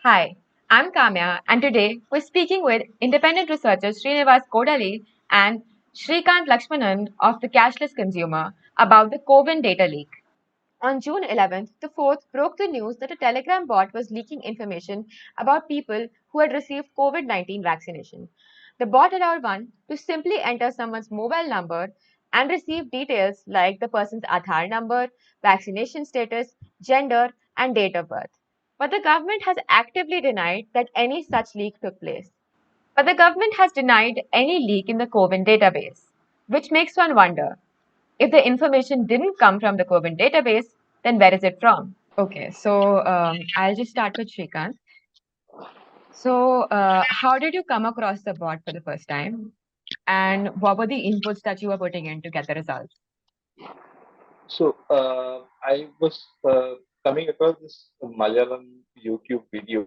Hi, I'm Kamya, and today we're speaking with independent researchers Srinivas Kodali and Srikanth Lakshmanan of the Cashless Consumer about the COVID data leak. On June 11th, the 4th broke the news that a Telegram bot was leaking information about people who had received COVID 19 vaccination. The bot allowed one to simply enter someone's mobile number and receive details like the person's Aadhaar number, vaccination status, gender, and date of birth. But the government has actively denied that any such leak took place. But the government has denied any leak in the COVID database, which makes one wonder if the information didn't come from the COVID database, then where is it from? Okay, so I'll just start with Shrikant. So, how did you come across the bot for the first time? And what were the inputs that you were putting in to get the results? I was coming across this Malayalam YouTube video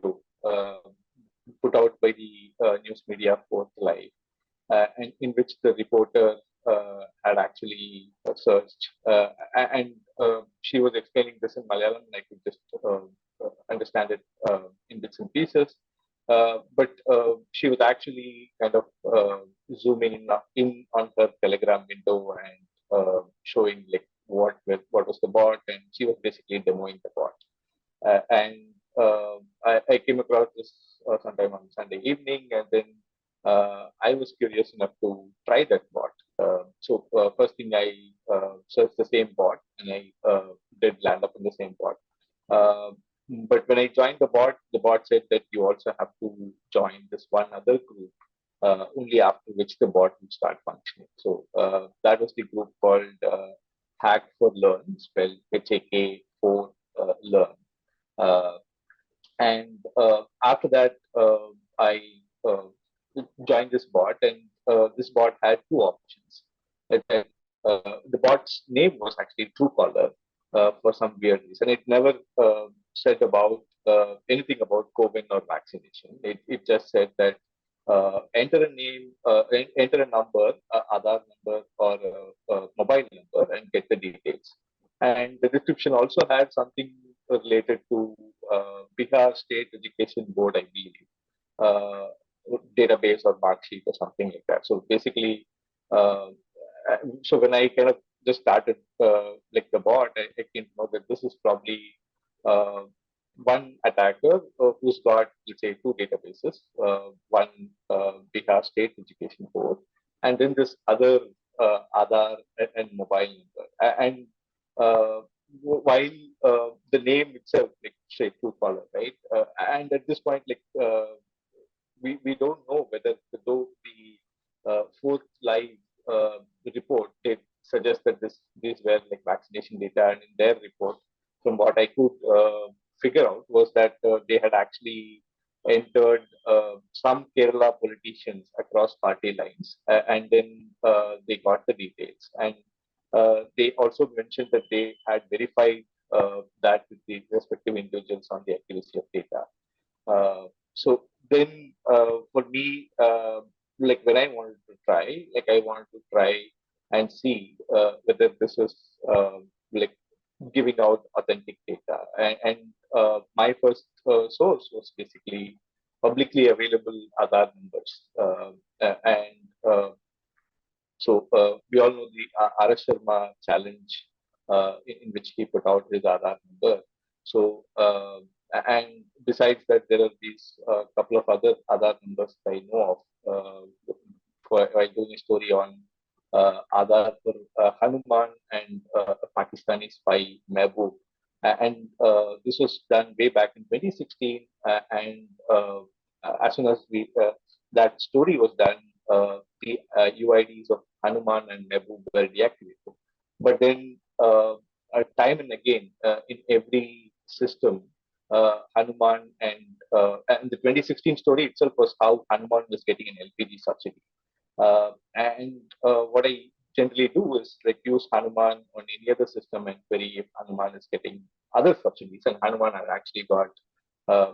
put out by the news media Fourth Live, and in which the reporter had actually searched, and she was explaining this in Malayalam, and I could just understand it in bits and pieces. But she was actually kind of zooming in on her Telegram window and showing like what was the bot, and she was basically demoing the bot. And I came across this sometime on Sunday evening, and then I was curious enough to try that bot. First thing I searched the same bot, and I did land up in the same bot. Uh, but when I joined the bot said that you also have to join this one other group. Only after which the bot will start functioning. So that was the group called Hack for Learn, spelled HAK for Learn. Uh, and after that, I uh, joined this bot, and this bot had two options. The bot's name was actually Truecaller for some weird reason. It never said about anything about COVID or vaccination. It just said that enter a name, enter a number, Aadhaar number, or a mobile number, and get the details. And the description also had something related to Bihar State Education Board, I believe, uh, database or mark sheet or something like that. So basically, uh, so when I kind of just started like the bot, I came to know that this is probably uh, one attacker who's got, let's say, two databases, one Bihar State Education Board, and then this other Aadhaar and mobile number. And uh, while the name itself, like say Truecaller, right? And at this point, like we don't know whether though the fourth live report did suggest that these were like vaccination data, and in their report, from what I could figure out, was that they had actually entered some Kerala politicians across party lines, and then they got the details. And they also mentioned that they had verified that with the respective individuals on the accuracy of data. So then for me, like when I wanted to try, like I wanted to try and see whether this is like giving out authentic data. And my first source was basically publicly available Aadhaar numbers. And we all know the R.S. Sharma challenge in which he put out his Aadhaar number. So, and besides that, there are these couple of other Aadhaar numbers that I know of. While doing a story on Aadhaar for Hanuman and a Pakistani spy Mehboob. And this was done way back in 2016. And as soon as that story was done, the UIDs of Hanuman and Mehboob were deactivated. But then, time and again, in every system, and the 2016 story itself was how Hanuman was getting an LPG subsidy. And what I generally do is like use Hanuman on any other system and query if Hanuman is getting other subsidies. And Hanuman has actually got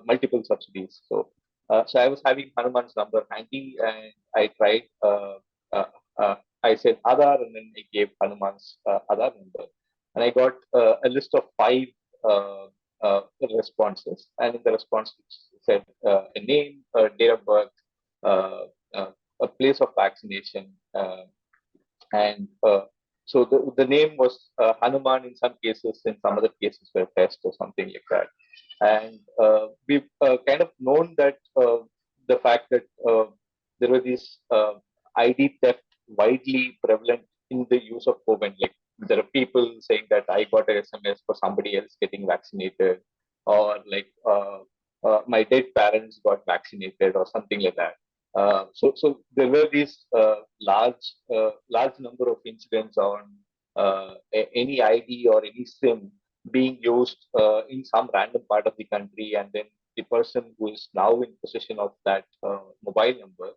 multiple subsidies. So I was having Hanuman's number handy, and I tried. Uh, I said Aadhaar, and then I gave Hanuman's Aadhaar number, and I got a list of five uh, responses. And in the response said a name, a date of birth, uh, uh, a place of vaccination, and so the name was Hanuman in some cases, in some other cases were Pest or something like that. And we've kind of known that the fact that there were these ID theft widely prevalent in the use of COVID. Like there are people saying that I got a SMS for somebody else getting vaccinated, or like my dead parents got vaccinated, or something like that. So there were these large number of incidents on any ID or any SIM being used in some random part of the country, and then the person who is now in possession of that mobile number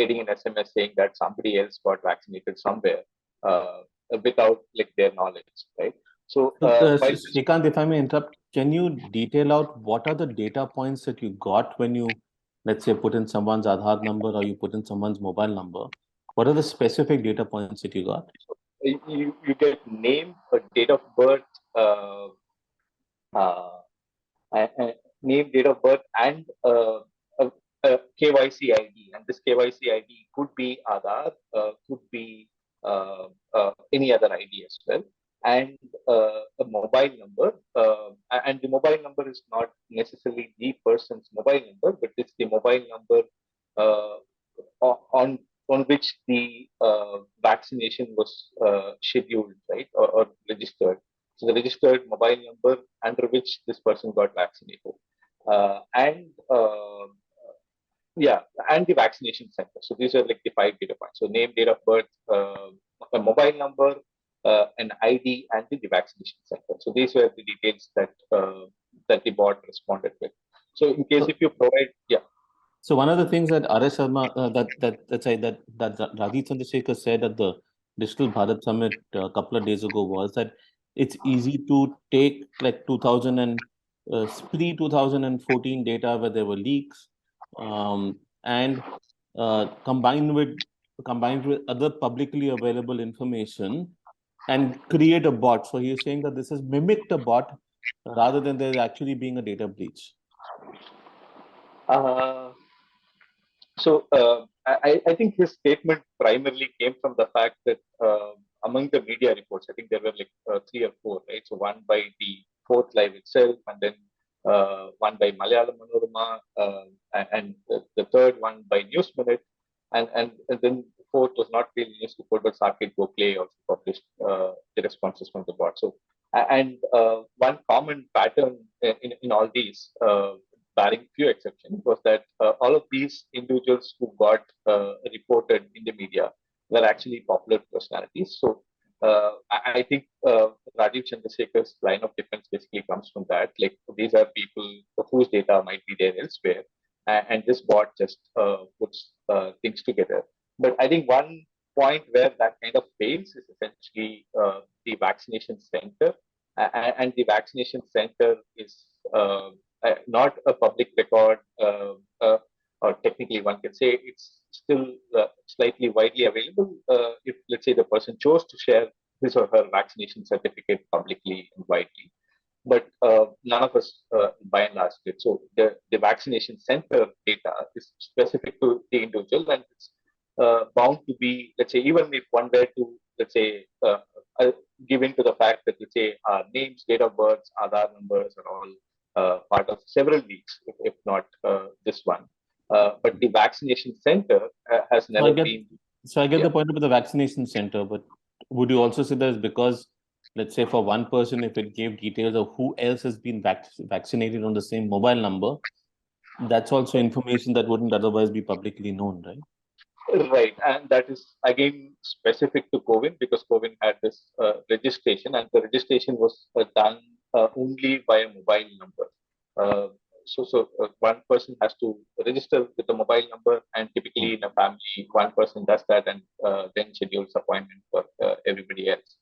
getting an SMS saying that somebody else got vaccinated somewhere uh, without like their knowledge, right? So So, while Srikanth, if I may interrupt, can you detail out what are the data points that you got when you, let's say, put in someone's Aadhaar number or you put in someone's mobile number? What are the specific data points that you got? you get name, date of birth, uh, name, date of birth, and KYC ID. And this KYC ID could be Aadhaar, could be any other ID as well, and a mobile number. And the mobile number is not necessarily the person's mobile number, but it's the mobile number uh, on which the vaccination was scheduled, right, or registered. So the registered mobile number under which this person got vaccinated, and yeah, and the vaccination center. So these are like the 5 data points. So name, date of birth, a mobile number, an ID, and the vaccination center. So these were the details that that the bot responded with. So in case So, if you provide, yeah. so one of the things that R.S. Sharma, that Rajiv Chandrasekhar said at the Digital Bharat Summit a couple of days ago was that it's easy to take like 2000 and pre-2014 data where there were leaks, and combined with other publicly available information and create a bot. So he is saying that this has mimicked a bot rather than there actually being a data breach. Uh, I think his statement primarily came from the fact that among the media reports, I think there were like 3 or 4, right? So one by the Fourth Live itself, and then one by Malayalam Manorama, and the third one by News Minute, and then fourth was not really news report, but Saket Gokhale also published the responses from the bot. So, and one common pattern in all these, barring few exceptions, was that all of these individuals who got reported in the media were actually popular personalities. So I think Rajiv Chandrasekhar's line of defense basically comes from that. Like these are people whose data might be there elsewhere, and this bot just puts things together. But I think one point where that kind of fails is essentially the vaccination center, and the vaccination center is not a public record, or technically one can say it's still slightly widely available if, let's say, the person chose to share his or her vaccination certificate publicly and widely. But none of us, by and large, did. So the vaccination center data is specific to the individual, and it's bound to be, let's say, even if one were to, let's say, give in to the fact that, let's say, our names, date of births, Aadhaar numbers are all part of several leaks, if not this one. But the vaccination center has So I never get, been. so I get Yeah. the point about the vaccination center, but would you also say that it's because, let's say, for one person, if it gave details of who else has been vaccinated on the same mobile number, that's also information that wouldn't otherwise be publicly known, right? Right, and that is again specific to COVID because COVID had this registration, and the registration was done only by a mobile number. Uh, so one person has to register with a mobile number, and typically in a family, one person does that and then schedules appointment for everybody else.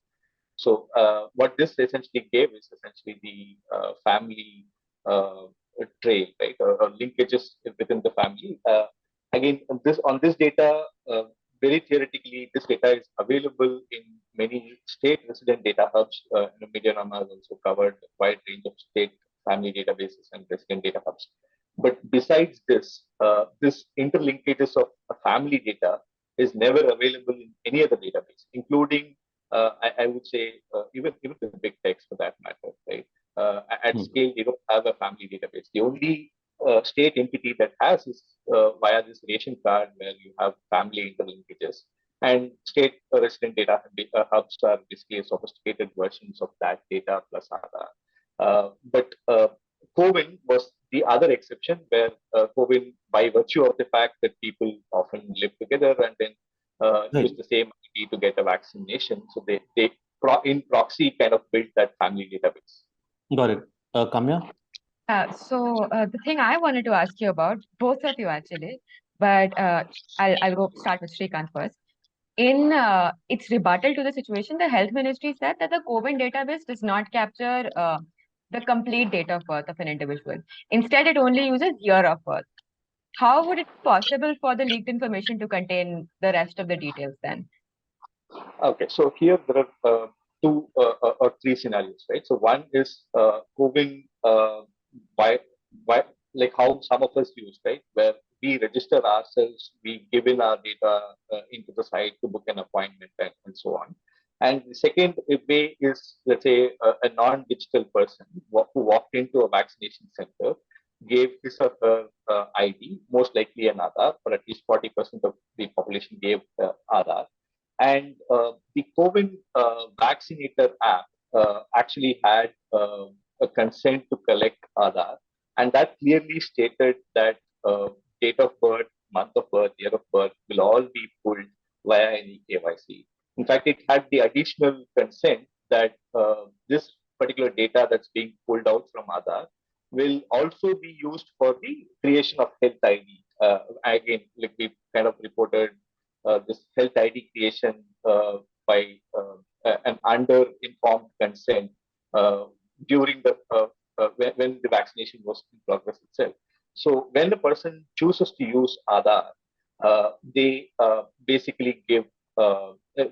So what this essentially gave is essentially the family uh, trail, right, or linkages within the family. Again, on this data, very theoretically, this data is available in many state resident data hubs. Medianama has also covered a wide range of state family databases and resident data hubs. But besides this, this interlinkages of family data is never available in any other database, including I would say even the big techs for that matter, right? At scale, they don't have a family database. The only state entity that has is via this ration card, where you have family interlinkages, and state resident data hubs are basically sophisticated versions of that data plus Aadhaar. But CoWIN was the other exception, where CoWIN, by virtue of the fact that people often live together and then use the same ID to get a vaccination, so they in proxy kind of built that family database. Got it. Kamya? The thing I wanted to ask you about, both of you actually, but I'll go start with Srikanth first. In its rebuttal to the situation, the health ministry said that the COVID database does not capture the complete date of birth of an individual. Instead, it only uses year of birth. How would it be possible for the leaked information to contain the rest of the details then? Okay, so here there are two or three scenarios, right? So one is proving by like how some of us use, right, where we register ourselves, we give in our data into the site to book an appointment and so on. And the second way is, let's say, a non-digital person who walked into a vaccination center, gave his or her ID, most likely an Aadhaar, or at least 40% of the population gave Aadhaar. And the COVID vaccinator app actually had a consent to collect Aadhaar, and that clearly stated that date of birth, month of birth, year of birth will all be pulled via any KYC. In fact, it had the additional consent that this particular data that's being pulled out from Aadhaar will also be used for the creation of health ID. Again, like we kind of reported this health ID creation by an under-informed consent during the when the vaccination was in progress itself. So when the person chooses to use Aadhaar, they basically give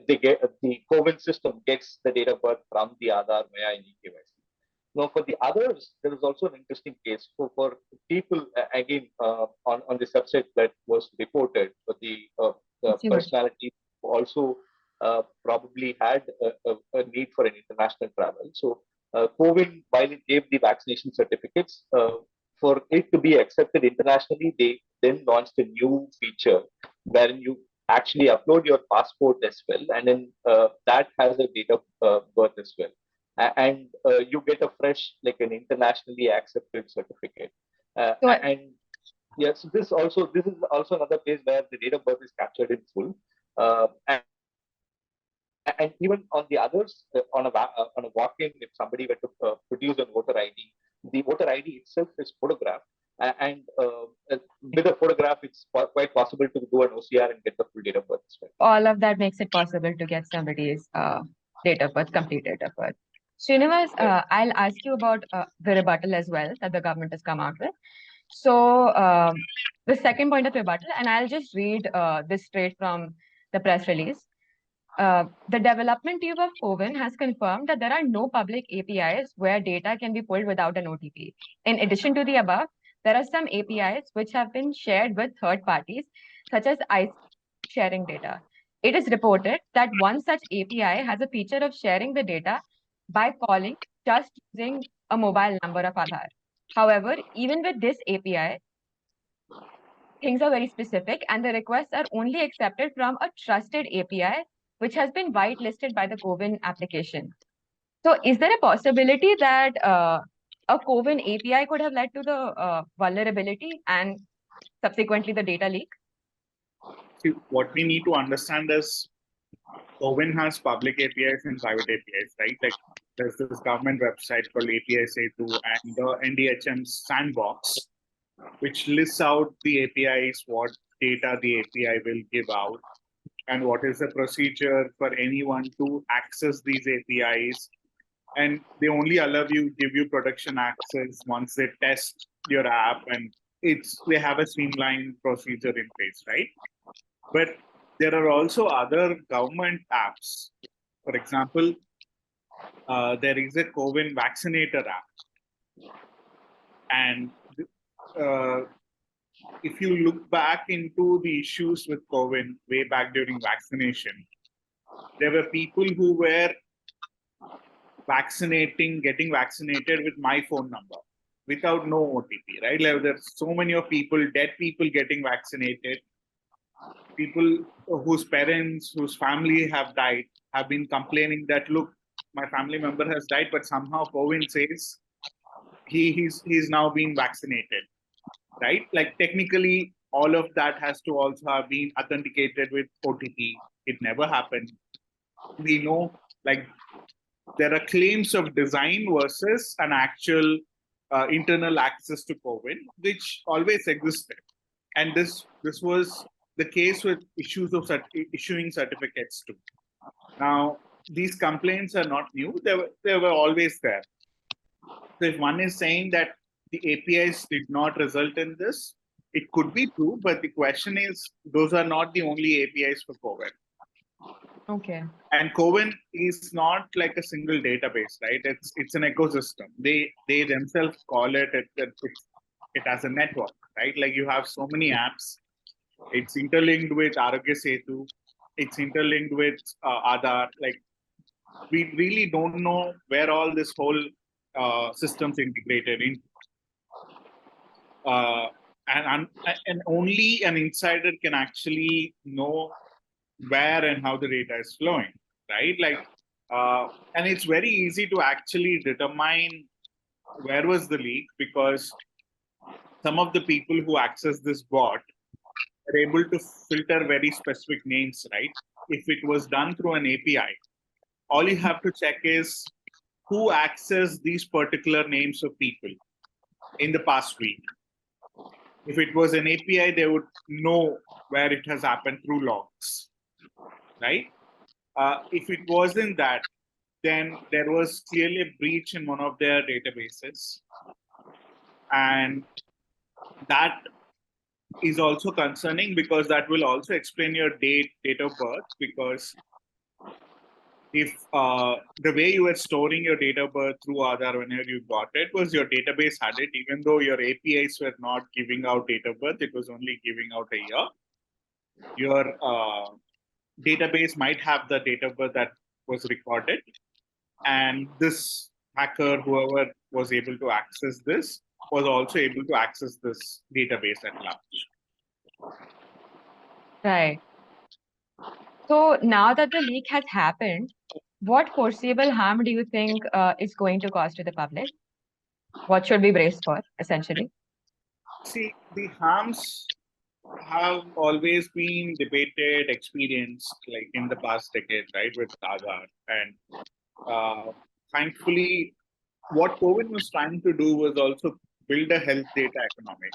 they get the COVID system gets the date of birth from the Aadhaar via any KYC. Now, for the others, there is also an interesting case for people, again, on the subset that was reported, for the personality also probably had a need for an international travel. So, COVID, while it gave the vaccination certificates, for it to be accepted internationally, they then launched a new feature wherein you actually upload your passport as well, and then that has a date of birth as well. And you get a fresh, like an internationally accepted certificate. And yes, so this is also another place where the date of birth is captured in full. And even on the others, on a walk-in, if somebody were to produce a voter ID, the voter ID itself is photographed, and with a photograph, it's quite possible to do an OCR and get the full date of birth as well. All of that makes it possible to get somebody's date of birth, complete date of birth. Srinivas, I'll ask you about the rebuttal as well that the government has come out with. So the second point of rebuttal, and I'll just read this straight from the press release. The development team of CoWIN has confirmed that there are no public APIs where data can be pulled without an OTP. In addition to the above, there are some APIs which have been shared with third parties, such as sharing data. It is reported that one such API has a feature of sharing the data by calling just using a mobile number of Aadhaar. However, even with this API, things are very specific and the requests are only accepted from a trusted API, which has been whitelisted by the CoWIN application. So is there a possibility that a CoWIN API could have led to the vulnerability and subsequently the data leak? See, what we need to understand is CoWIN has public APIs and private APIs, right? Like there's this government website called API Setu and the NDHM sandbox, which lists out the APIs, what data the API will give out, and what is the procedure for anyone to access these APIs. And they only give you production access once they test your app, and they have a streamlined procedure in place, right? But there are also other government apps. For example, there is a CoWIN vaccinator app, and if you look back into the issues with COVID way back during vaccination, there were people who were getting vaccinated with my phone number without no OTP, right? Like there's so many of people, dead people getting vaccinated, people whose parents, whose family have died, have been complaining that, look, my family member has died, but somehow COVID says he's now being vaccinated, right? Like technically, all of that has to also have been authenticated with OTP. It never happened. We know, like, there are claims of design versus an actual internal access to COVID, which always existed. And this was the case with issues of issuing certificates too. Now, these complaints are not new; they were always there. So, if one is saying that the APIs did not result in this, it could be true. But the question is, those are not the only APIs for COVID. Okay. And COVID is not like a single database, right? It's an ecosystem. They themselves call it as a network, right? Like you have so many apps. It's interlinked with Arogya Setu. It's interlinked with Aadhaar. Like we really don't know where all this whole system's integrated in. And only an insider can actually know where and how the data is flowing, right? Like, and it's very easy to actually determine where was the leak, because some of the people who access this bot are able to filter very specific names, right? If it was done through an API, all you have to check is who accessed these particular names of people in the past week. If it was an API, they would know where it has happened through logs, right? If it wasn't that, then there was clearly a breach in one of their databases. And that is also concerning, because that will also explain your date of birth, because if the way you were storing your date of birth through Aadhaar whenever you got it was your database had it, even though your APIs were not giving out date of birth, it was only giving out a year. Your database might have the date of birth that was recorded, and this hacker, whoever was able to access this, was also able to access this database at large. Right. So now that the leak has happened, what foreseeable harm do you think is going to cause to the public? What should we brace for, essentially? See, the harms have always been debated, experienced, like in the past decade, right, with Aadhaar. And thankfully, what COVID was trying to do was also build a health data economy.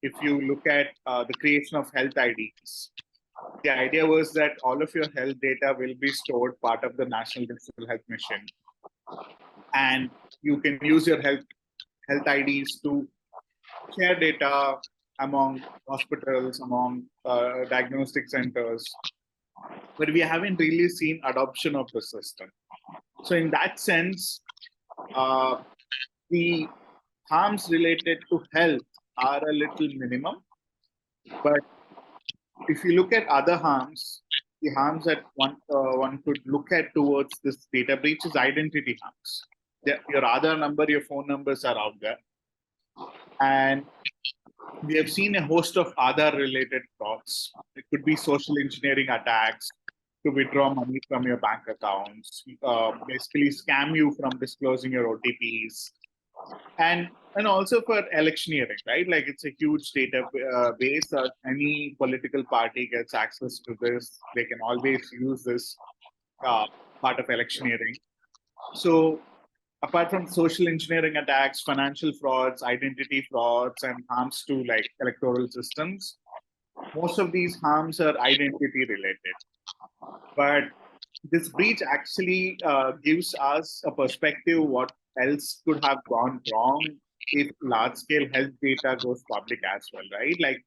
If you look at the creation of health IDs, the idea was that all of your health data will be stored part of the National Digital Health Mission. And you can use your health IDs to share data among hospitals, among diagnostic centers. But we haven't really seen adoption of the system. So in that sense, the harms related to health are a little minimum. But if you look at other harms, the harms that one could look at towards this data breach is identity harms. Your Aadhaar number, your phone numbers are out there. And we have seen a host of Aadhaar-related frauds. It could be social engineering attacks to withdraw money from your bank accounts, basically scam you from disclosing your OTPs, and also for electioneering, right? Like it's a huge database. Any political party gets access to this. They can always use this part of electioneering. So apart from social engineering attacks, financial frauds, identity frauds, and harms to like electoral systems, most of these harms are identity related. But this breach actually gives us a perspective what else could have gone wrong if large scale health data goes public as well, right? Like,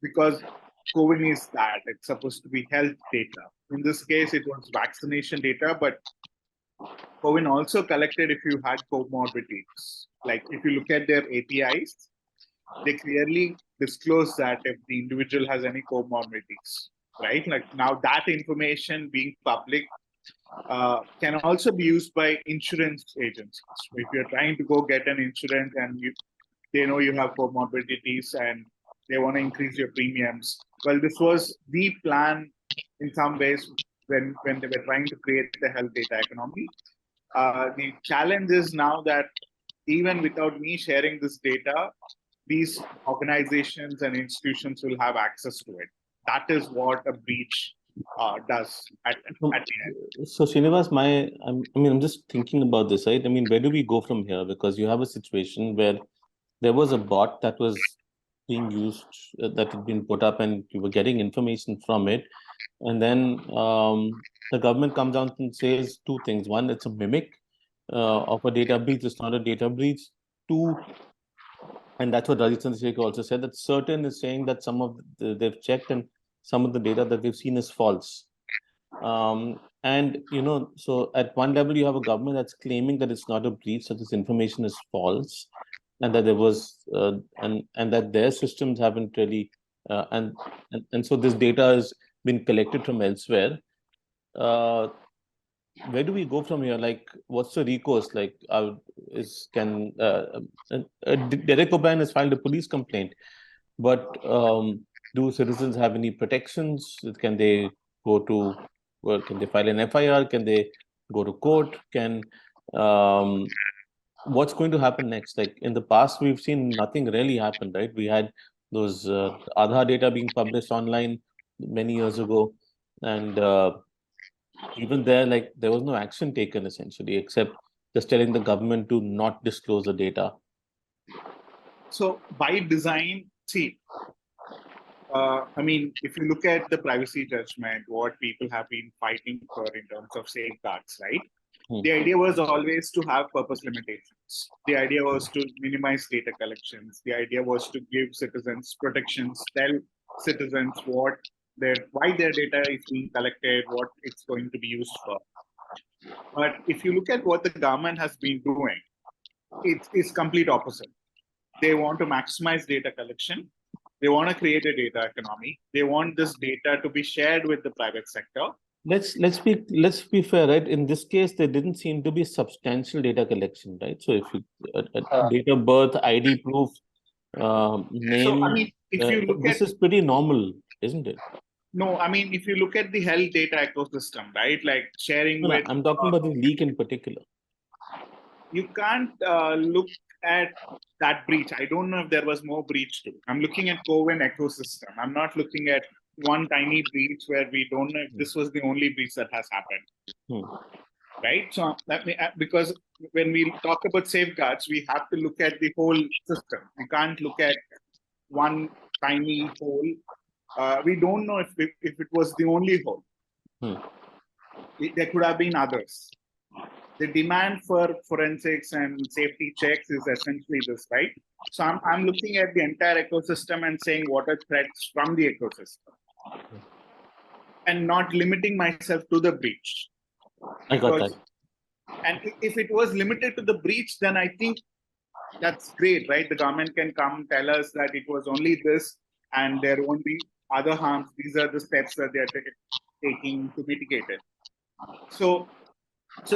because COVID is that, it's supposed to be health data. In this case, it was vaccination data, but COVID also collected if you had comorbidities. Like if you look at their APIs, they clearly disclose that if the individual has any comorbidities, right? Like now that information being public can also be used by insurance agencies. If you're trying to go get an insurance and they know you have comorbidities and they want to increase your premiums. Well, this was the plan in some ways when they were trying to create the health data economy. The challenge is now that even without me sharing this data, these organizations and institutions will have access to it. That is what a breach does at the end. So Srinivas, I'm just thinking about this, right? I mean, where do we go from here? Because you have a situation where there was a bot that was being used, that had been put up, and you were getting information from it, and then the government comes out and says two things: one, it's a mimic of a data breach; it's not a data breach. Two, and that's what Rajat Chandrasekhar also said, that certain is saying that some of they've checked and some of the data that they've seen is false. And so at one level you have a government that's claiming that it's not a breach, that this information is false, and that there was and that their systems haven't really and so this data has been collected from elsewhere. Where do we go from here? Like, what's the recourse? Like, Derek O'Brien has filed a police complaint, but do citizens have any protections? Can they go to, well, can they file an FIR? Can they go to court? What's going to happen next? Like in the past, we've seen nothing really happen, right? We had those Aadhaar data being published online many years ago, and even there, like there was no action taken essentially, except just telling the government to not disclose the data. So by design, see, I mean, if you look at the privacy judgment, what people have been fighting for in terms of safeguards, right? The idea was always to have purpose limitations. The idea was to minimize data collections. The idea was to give citizens protections, tell citizens why their data is being collected, what it's going to be used for. But if you look at what the government has been doing, it's complete opposite. They want to maximize data collection. They want to create a data economy. They want this data to be shared with the private sector. Let's be fair, right? In this case, there didn't seem to be substantial data collection, right? So if you date of birth, ID proof, name, so, I mean, if you look this is pretty normal, isn't it? No, I mean, if you look at the health data ecosystem, right, like sharing with. I'm talking about the leak in particular. You can't look at that breach. I don't know if there was more breach too. I'm looking at CoWIN ecosystem. I'm not looking at one tiny breach where we don't know if this was the only breach that has happened. Right? So because when we talk about safeguards, we have to look at the whole system. We can't look at one tiny hole. We don't know if it was the only hole. There could have been others. The demand for forensics and safety checks is essentially this, right? So I'm looking at the entire ecosystem and saying what are threats from the ecosystem, and not limiting myself to the breach. I got that. And if it was limited to the breach, then I think that's great, right? The government can come tell us that it was only this and there won't be other harms. These are the steps that they are taking to mitigate it. So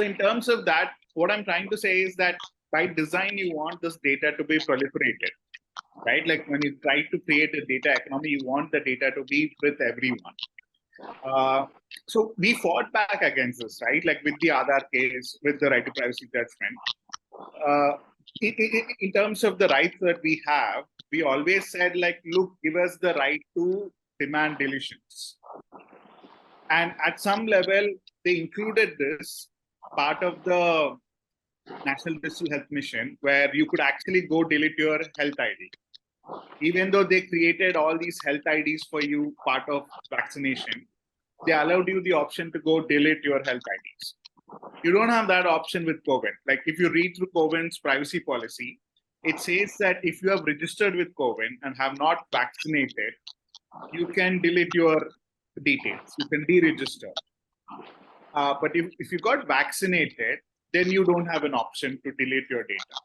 in terms of that, what I'm trying to say is that by design, you want this data to be proliferated, right? Like when you try to create a data economy, you want the data to be with everyone. So we fought back against this, right? Like with the Aadhaar case, with the right to privacy judgment. In terms of the rights that we have, we always said, like, look, give us the right to demand deletions. And at some level, they included this part of the National Digital Health Mission, where you could actually go delete your health ID. Even though they created all these health IDs for you, part of vaccination, they allowed you the option to go delete your health IDs. You don't have that option with CoWIN. Like if you read through CoWIN's privacy policy, it says that if you have registered with CoWIN and have not vaccinated, you can delete your details. You can deregister. But if you got vaccinated, then you don't have an option to delete your data.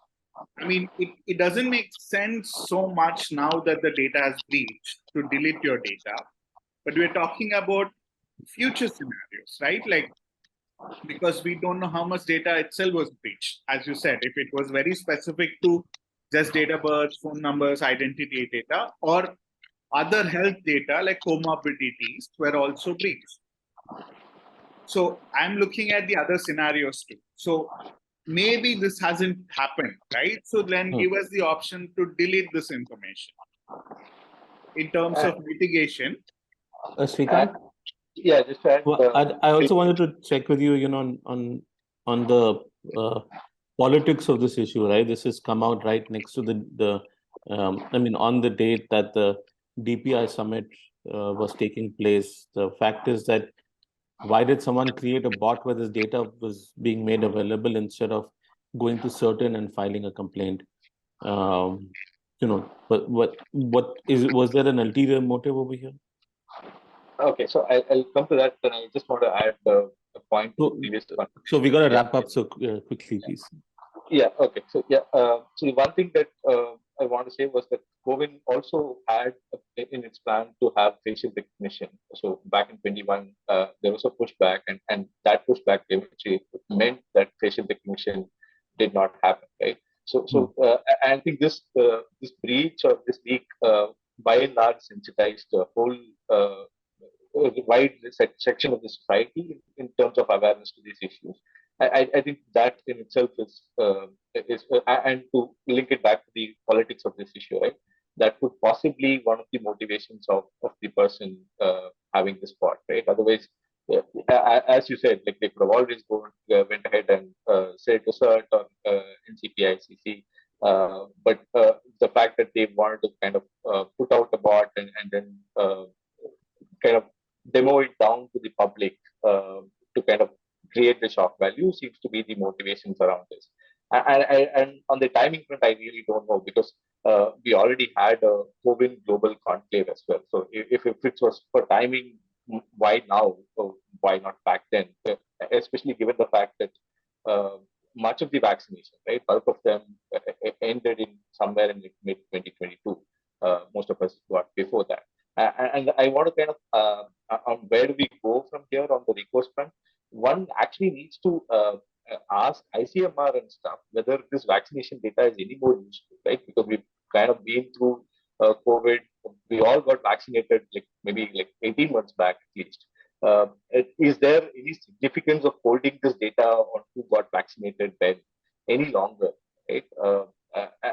I mean, it doesn't make sense so much now that the data has breached to delete your data, but we're talking about future scenarios, right? Like, because we don't know how much data itself was breached. As you said, if it was very specific to just date of birth, phone numbers, identity data, or other health data like comorbidities were also breached. So I'm looking at the other scenarios too. So maybe this hasn't happened, right? So then give us the option to delete this information. In terms of mitigation, Srikanth, Yeah, just to add, well, I also wanted to check with you, on the politics of this issue, right? This has come out right next to I mean, on the date that the DPI summit was taking place. The fact is that why did someone create a bot where this data was being made available instead of going to certain and filing a complaint? But was there an ulterior motive over here? okay, so I'll come to that. Then I just want to add a point to the previous one. So we got to wrap up so quickly, please. Yeah. Okay. So yeah. So the one thing that I want to say was that Govin also had in its plan to have facial recognition. So back in 21, there was a pushback, and that pushback eventually meant that facial recognition did not happen. Right. So I think this breach or this leak, by and large, sensitized the whole wide section of the society in terms of awareness to these issues. I think that in itself is and to link it back to the politics of this issue, right? That could possibly one of the motivations of the person having this spot, right? Otherwise, as you said, like they could have always went ahead and said to CERT or NCPICC, but the fact that they wanted to kind of put out a bot and then kind of demo it down to the public to kind of create the shock value seems to be the motivations around this. And on the timing front, I really don't know because we already had a COVID global conclave as well. So if it was for timing, why now? Or why not back then? Especially given the fact that much of the vaccination, right, bulk of them ended in somewhere in mid 2022. Most of us got before that. And I want to kind of on where do we go from here on the recourse front? One actually needs to ask ICMR and stuff whether this vaccination data is any more useful, right? Because we've kind of been through COVID. We all got vaccinated maybe 18 months back at least. Is there any significance of holding this data on who got vaccinated then any longer, right?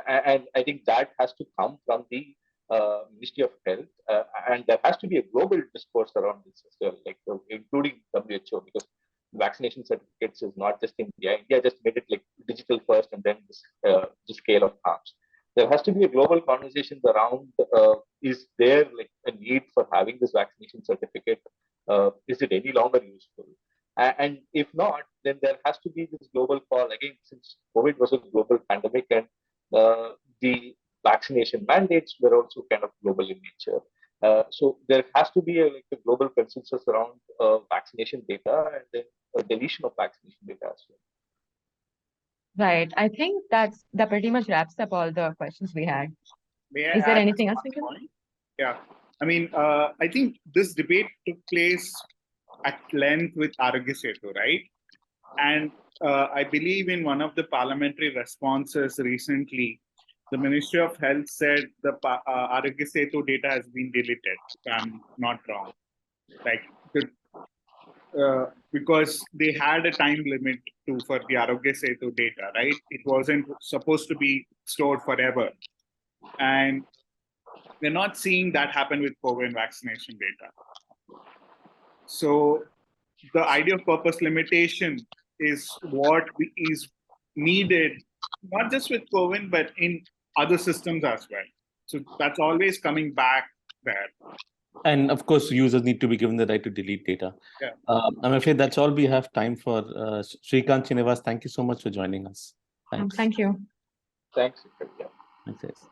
And I think that has to come from the Ministry of Health, and there has to be a global discourse around this as well, including WHO, because vaccination certificates is not just India. India just made it digital first, and then the scale of harms. There has to be a global conversation around: is there a need for having this vaccination certificate? Is it any longer useful? And if not, then there has to be this global call again, since COVID was a global pandemic, and the vaccination mandates were also kind of global in nature. So there has to be a global consensus around vaccination data and then a deletion of vaccination data as well. Right. I think that pretty much wraps up all the questions we had. Is there anything else we can? Yeah. I mean, I think this debate took place at length with Arogya Setu, right? And I believe in one of the parliamentary responses recently, the Ministry of Health said the Arogya Setu data has been deleted, if I'm not wrong. Because they had a time limit for the Arogya Setu data, right? It wasn't supposed to be stored forever. And we're not seeing that happen with COVID vaccination data. So the idea of purpose limitation is what is needed, not just with COVID, but in other systems as well. So that's always coming back there. And of course, users need to be given the right to delete data. Yeah. I'm afraid that's all we have time for. Srikanth, Srinivas, thank you so much for joining us. Thanks. Thank you. Thanks. Thanks.